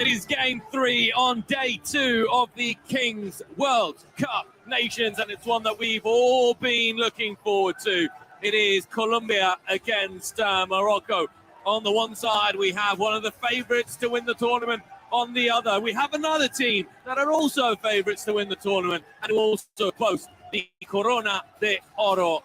It is game 3 on day 2 of the Kings World Cup Nations, and it's one that we've all been looking forward to. It is Colombia against Morocco. On the one side, we have one of the favourites to win the tournament. On the other, we have another team that are also favourites to win the tournament and who also boast the Corona de Oro.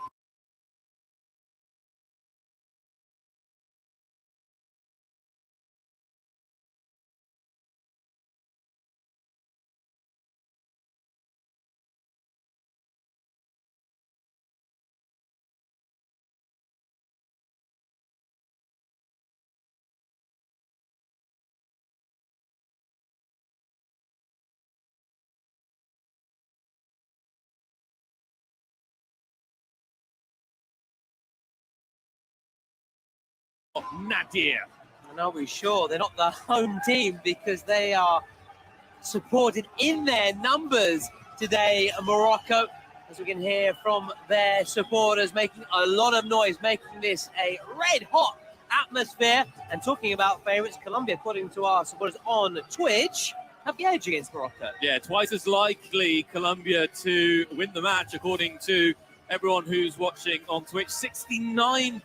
Nadir. And are we sure they're not the home team because they are supported in their numbers today, Morocco, as we can hear from their supporters making a lot of noise, making this a red-hot atmosphere. And talking about favourites, Colombia, according to our supporters on Twitch, have the edge against Morocco. Yeah, twice as likely Colombia to win the match, according to everyone who's watching on Twitch. 69%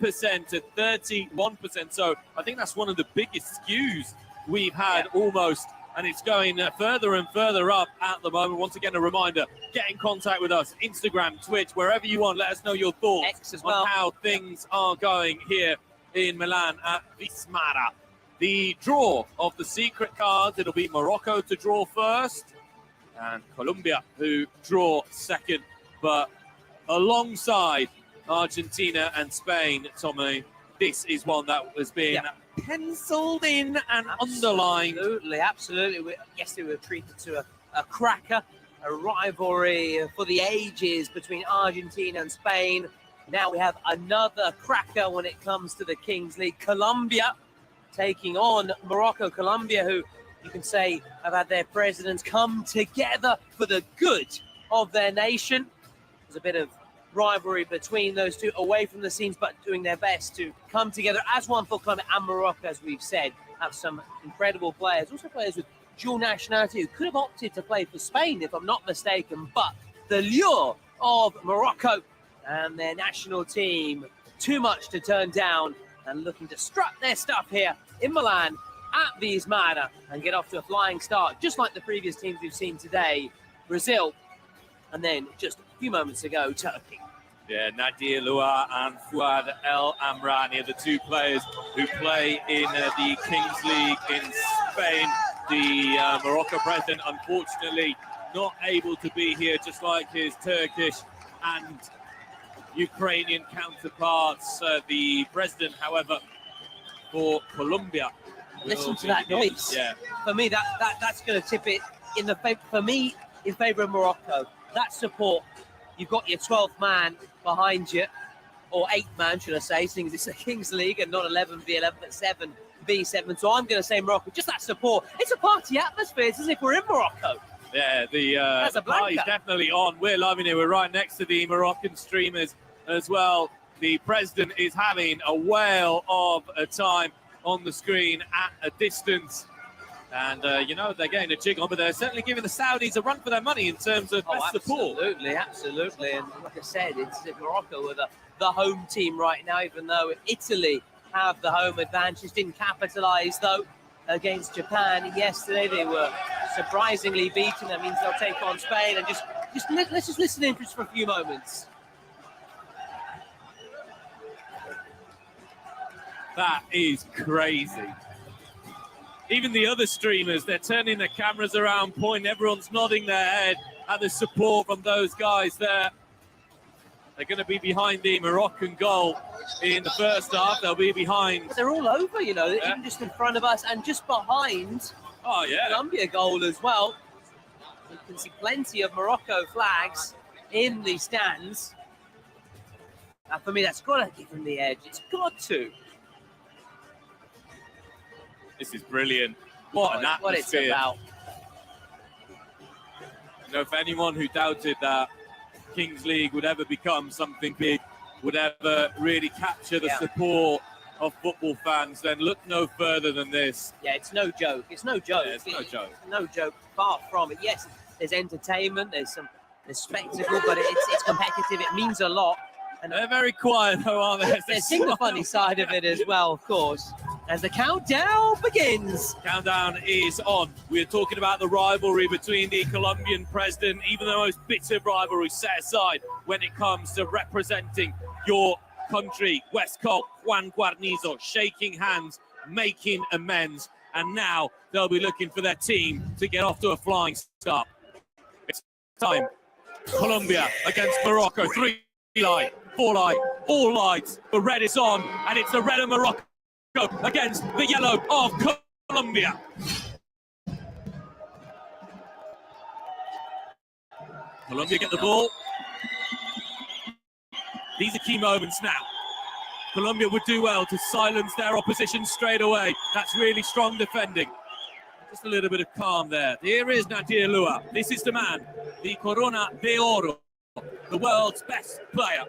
to 31%. So I think that's one of the biggest skews we've had almost. And it's going further and further up at the moment. Once again, a reminder, get in contact with us, Instagram, Twitch, wherever you want. Let us know your thoughts on how things are going here in Milan at Vismara. The draw of the secret cards, it'll be Morocco to draw first and Colombia who draw second. But alongside Argentina and Spain, Tommy, this is one that has been penciled in and underlined. Absolutely. Yesterday we were treated to a cracker, a rivalry for the ages between Argentina and Spain. Now we have another cracker when it comes to the Kings League. Colombia taking on Morocco. Colombia, who you can say have had their presidents come together for the good of their nation. There's a bit of rivalry between those two away from the scenes, but doing their best to come together as one for Colombia. And Morocco, as we've said, have some incredible players, also players with dual nationality who could have opted to play for Spain, if I'm not mistaken. But the lure of Morocco and their national team, too much to turn down, and looking to strut their stuff here in Milan at Vismara and get off to a flying start, just like the previous teams we've seen today. Brazil, and then just a few moments ago, Turkey. Yeah, Nadir Lua and Fouad El Amrani are the two players who play in the Kings League in Spain. The Morocco president, unfortunately, not able to be here, just like his Turkish and Ukrainian counterparts. The president, however, for Colombia. Listen to that noise. Yeah. For me, that's going to tip it in the favor. For me, in favour of Morocco. That support. You've got your 12th man behind you, or 8th man, should I say, seeing as it's a Kings League and not 11v11, but 7v7. So I'm going to say Morocco. Just that support. It's a party atmosphere. It's as if we're in Morocco. Yeah, the party's definitely on. We're loving it. We're right next to the Moroccan streamers as well. The president is having a whale of a time on the screen at a distance. And, they're getting a jig on, but they're certainly giving the Saudis a run for their money in terms of best support. Absolutely. And like I said, it's Morocco with the home team right now, even though Italy have the home advantage. Didn't capitalise, though, against Japan yesterday. They were surprisingly beaten. That means they'll take on Spain. And let's just listen in for a few moments. That is crazy. Even the other streamers, they're turning their cameras around, pointing, everyone's nodding their head at the support from those guys there. They're going to be behind the Moroccan goal in the first half. They'll be behind. But they're all over, even just in front of us and just behind the Colombia goal as well. You can see plenty of Morocco flags in the stands. For me, that's got to give them the edge. It's got to. This is brilliant. What an atmosphere. What it's about. For anyone who doubted that Kings League would ever become something big, would ever really capture the support of football fans, then look no further than this. Yeah, it's no joke. It's no joke. Yeah, it's no joke. No joke. Far from it. Yes, there's entertainment. There's spectacle, but it's competitive. It means a lot. And they're very quiet, though, aren't they? There's the funny side of it as well, of course, as the countdown begins. Countdown is on. We're talking about the rivalry between the Colombian president, even the most bitter rivalry set aside when it comes to representing your country. West Coast, Juan Guarnizo, shaking hands, making amends, and now they'll be looking for their team to get off to a flying start. It's time. Colombia against Morocco. 3 light, 4 light, all lights. The red is on, and it's the red of Morocco against the yellow of Colombia. Colombia get the ball. These are key moments now. Colombia would do well to silence their opposition straight away. That's really strong defending. Just a little bit of calm there. Here is Nadir Lua. This is the man, the Corona de Oro, the world's best player.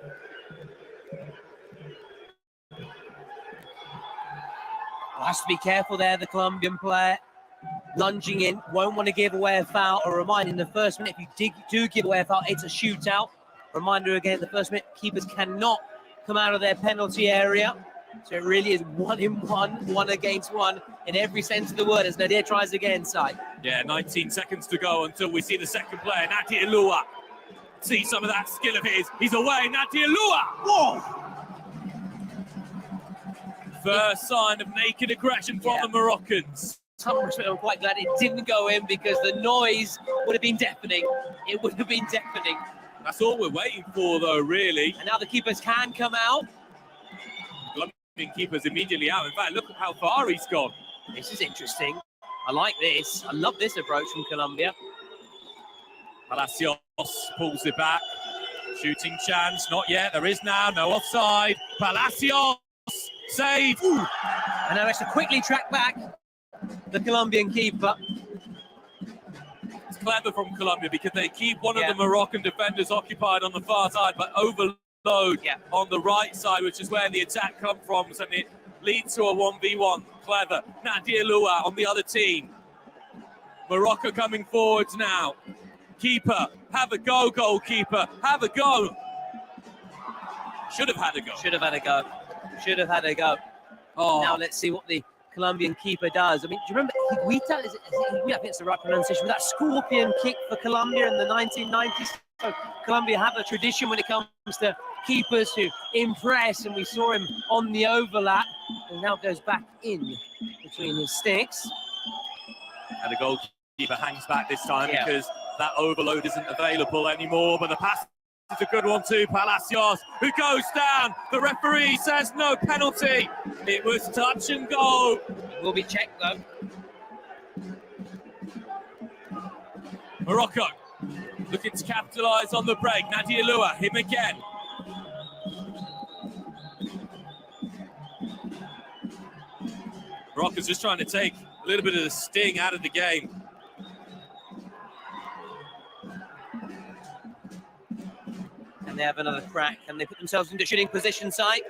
Has to be careful there, the Colombian player. Lunging in, won't want to give away a foul. A reminder, in the first minute, if you do give away a foul, it's a shootout. Reminder again, the first minute, keepers cannot come out of their penalty area. So it really is 1-in-1, 1 against 1 in every sense of the word as Nadir tries again, side. Yeah, 19 seconds to go until we see the second player, Nadir Lua. See some of that skill of his. He's away, Nadir Lua. Whoa! First sign of naked aggression from the Moroccans. I'm quite glad it didn't go in because the noise would have been deafening. It would have been deafening. That's all we're waiting for, though, really. And now the keepers can come out. Colombian keepers immediately out. In fact, look at how far he's gone. This is interesting. I like this. I love this approach from Colombia. Palacios pulls it back. Shooting chance, not yet. There is now, no offside. Palacios, save. Ooh. And now it's to quickly track back the Colombian keeper. It's clever from Colombia because they keep one of the Moroccan defenders occupied on the far side, but overload on the right side, which is where the attack comes from, and it leads to a 1v1. Clever. Nadir Lua on the other team. Morocco coming forwards now. Keeper, have a go, goalkeeper, have a go. Should have had a go. Should have had a go. Should have had a go. Oh. Now let's see what the Colombian keeper does. I mean, do you remember Higuita? Is it Higuita? I think it's the right pronunciation. That scorpion kick for Colombia in the 1990s. So Colombia have a tradition when it comes to keepers who impress, and we saw him on the overlap, and now goes back in between his sticks. And the goalkeeper hangs back this time because that overload isn't available anymore, but the pass is a good one too. Palacios, who goes down. The referee says no penalty. It was touch and go. It will be checked though. Morocco looking to capitalise on the break. Nadir Lua, him again. Morocco's just trying to take a little bit of the sting out of the game. And they have another crack, and they put themselves into shooting position side.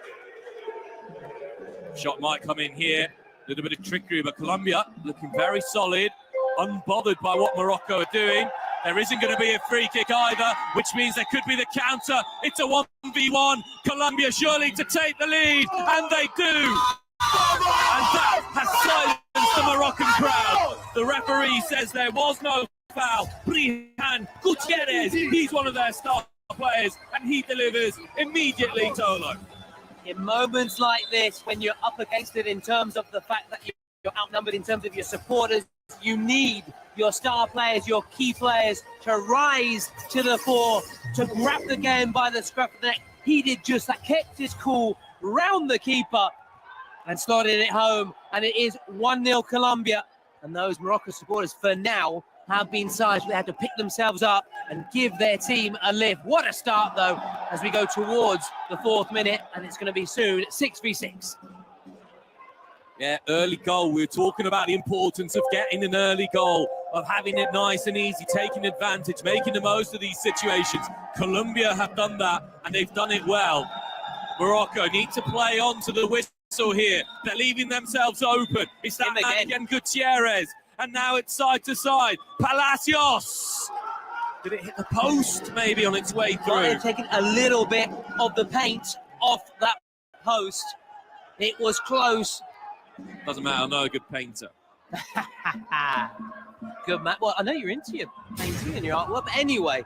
Shot might come in here. A little bit of trickery, but Colombia looking very solid, unbothered by what Morocco are doing. There isn't going to be a free kick either, which means there could be the counter. It's a 1v1. Colombia surely to take the lead, and they do. And that has silenced the Moroccan crowd. The referee says there was no foul. Brihan Gutierrez, he's one of their star players, and he delivers immediately, Tolo. In moments like this, when you're up against it in terms of the fact that you're outnumbered in terms of your supporters, you need your star players, your key players to rise to the fore, to grab the game by the scruff of the neck. He did just that, kept his cool, round the keeper, and slotted it home. And it is 1-0 Colombia. And those Morocco supporters, for now, have been sized. They had to pick themselves up and give their team a lift. What a start, though, as we go towards the 4th minute, and it's going to be soon 6v6. Yeah, early goal. We were talking about the importance of getting an early goal, of having it nice and easy, taking advantage, making the most of these situations. Colombia have done that, and they've done it well. Morocco need to play on to the whistle So here, they're leaving themselves open. It's that Him man again. again, Gutierrez. And now it's side to side. Palacios. Did it hit the post maybe on its way Well, they're through? taking a little bit of the paint off that post. It was close. Doesn't matter, I'm not a good painter. Good man. Well, I know you're into your painting and your artwork, but anyway.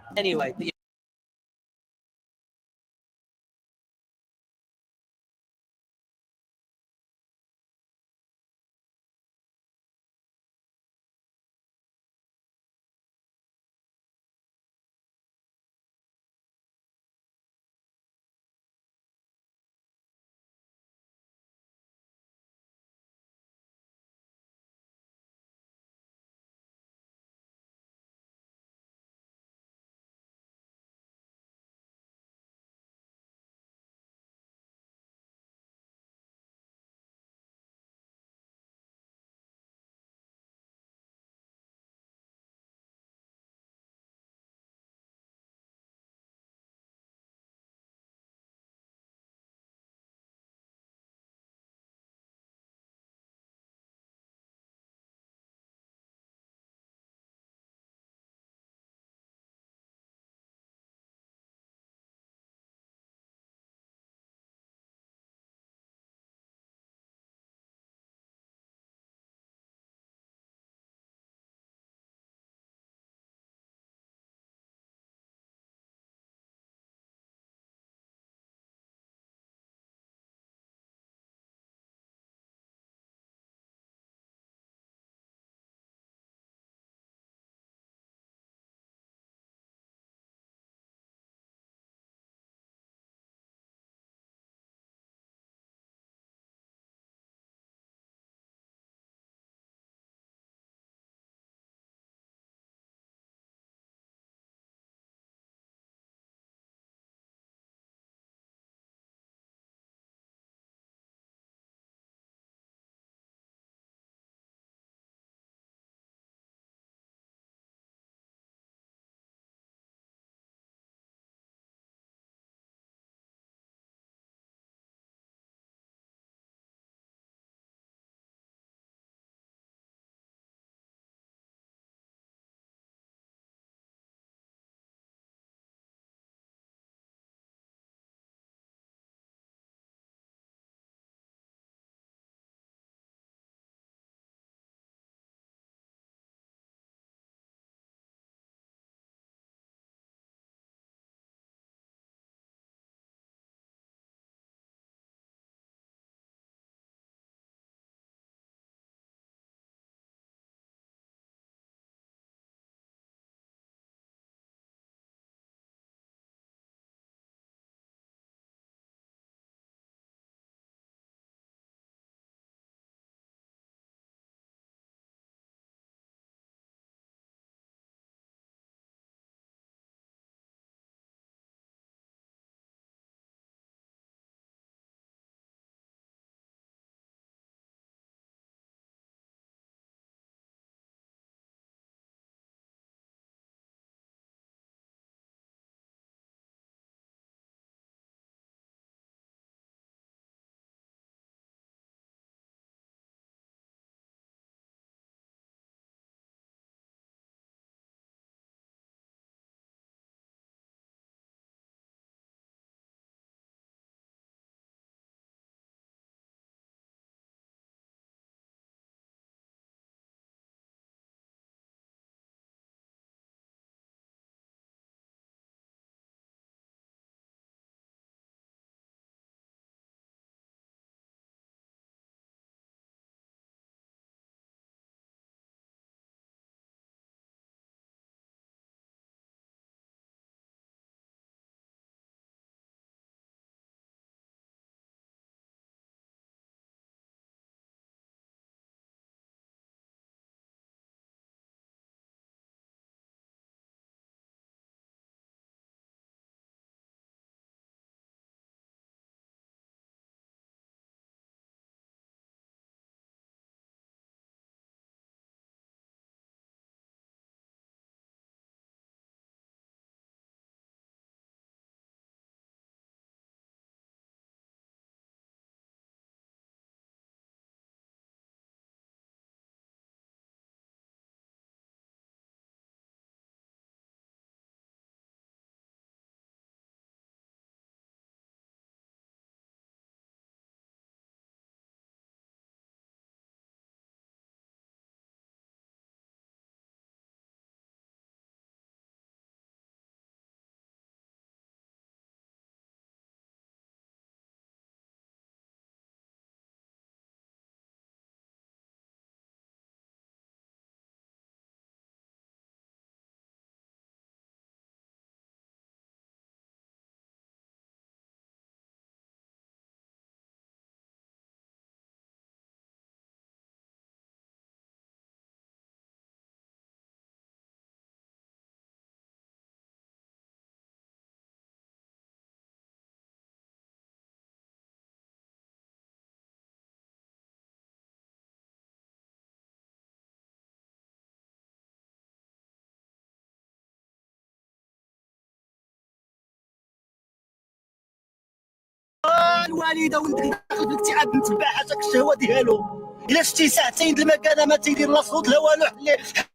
الوالده ولدك داخل في الاكتئاب متبع حاجه الشهوه ديالو. الا شتي ساعتين د المكانه ما تيدير لا صوت لا والو،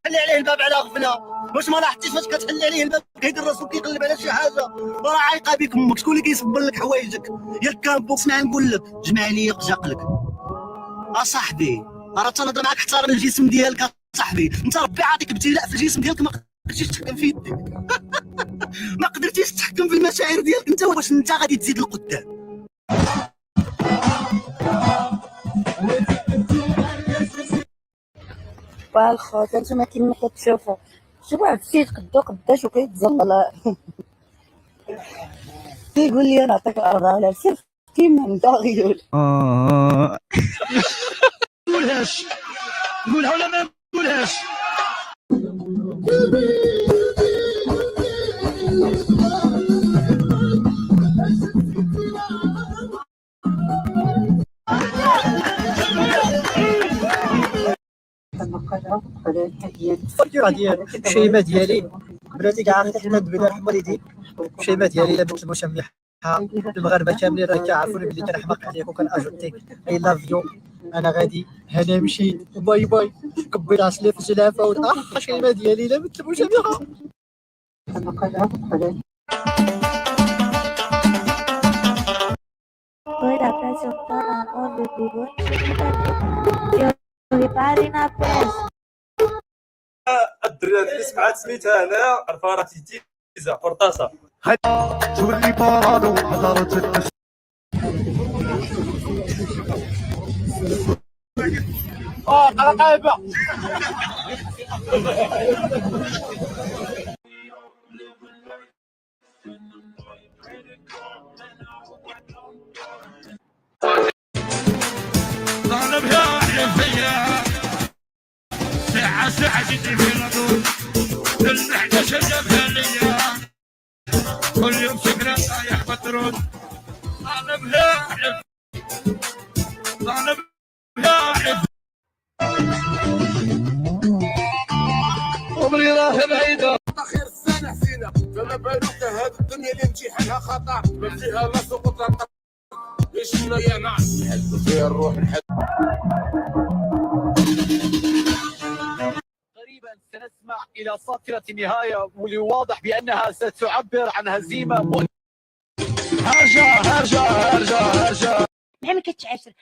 حل عليه الباب على غفله. واش ما لاحظتيش فاش كتحل عليه الباب كيدير راسو كيقلب على شي حاجه؟ راه عايقه بك امك. شكون اللي كيصبر لك حوايجك؟ ياك كان بوكس ما نقول لك جمع لي قجاقلك اصاحبي. راه تنهضر معاك احترم الجسم ديالك اصاحبي. انت ربي عاطيك ابتلاء في الجسم ديالك ما قدرتيش تحكم في يدك. ما قدرتيش تحكم في المشاعر ديالك انت. واش انت غادي تزيد لقدام؟ والخوت انتما كيما كتشوفوا شي واحد سيت قداش وكيتزلل كيقول لي نعطيك الارض على سير كيما انت غيول. نقولهاش نقولها ولا ما نقولهاش؟ الفاتوره ديال الشيمه ديالي بلاتي كاع عرفتي حنا بلا رحم والديك. الشيمه ديالي الا بنت مشمحه المغاربه كاملين راه كيعرفوني بلي كنحماق عليك وكناجوتيك. اي لاف يو. انا غادي انا مشيت باي باي. كبر راسلي في الجلافه والاخ الشيمه ديالي الا بنت مشمحه. Hoy la presión está on the people. Everybody na press. الدراري اللي سمعت سميتها هنا عرفها راه تيزا قرطاسه. تولي بارانو حضرت قلقايبه. طالب يا حلفية ساعة ساعة جدي في الغدود المحنة شجبها ليا كل يوم سكرة طايح بطرود. طالب يا حلف طالب يا حلف عمري راه بعيدة. خير السنة حسينة فما بالك هذه الدنيا اللي امتحانها خطر ما فيها لا سقوط ليش يا نعم نحب فيها الروح نحب. قريبا سنسمع إلى ساطرة نهاية واللي واضح بأنها ستعبر عن هزيمة هرجة مع من كتعاشر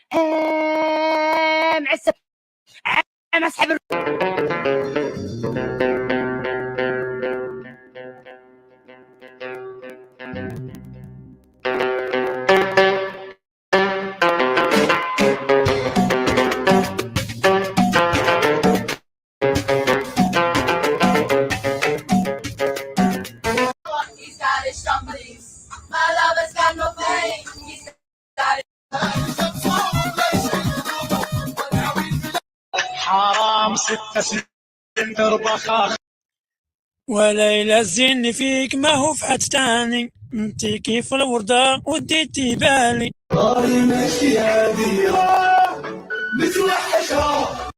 مع السب مع صحاب حرام 6 سنين ربخاخ وليلى الزين فيك ما هو في حد تاني. انتي كيف الوردة وديتي بالي. راهي ماشي هادية متوحشة.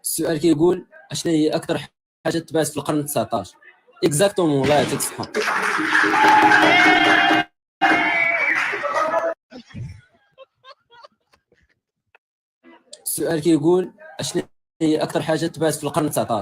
السؤال كيقول اشنا هي اكثر حاجه تبات في القرن 19 اكزاكتومون. والله يعطيك الصحه. السؤال كيقول اشنا هي اكثر حاجه تبات في القرن 19.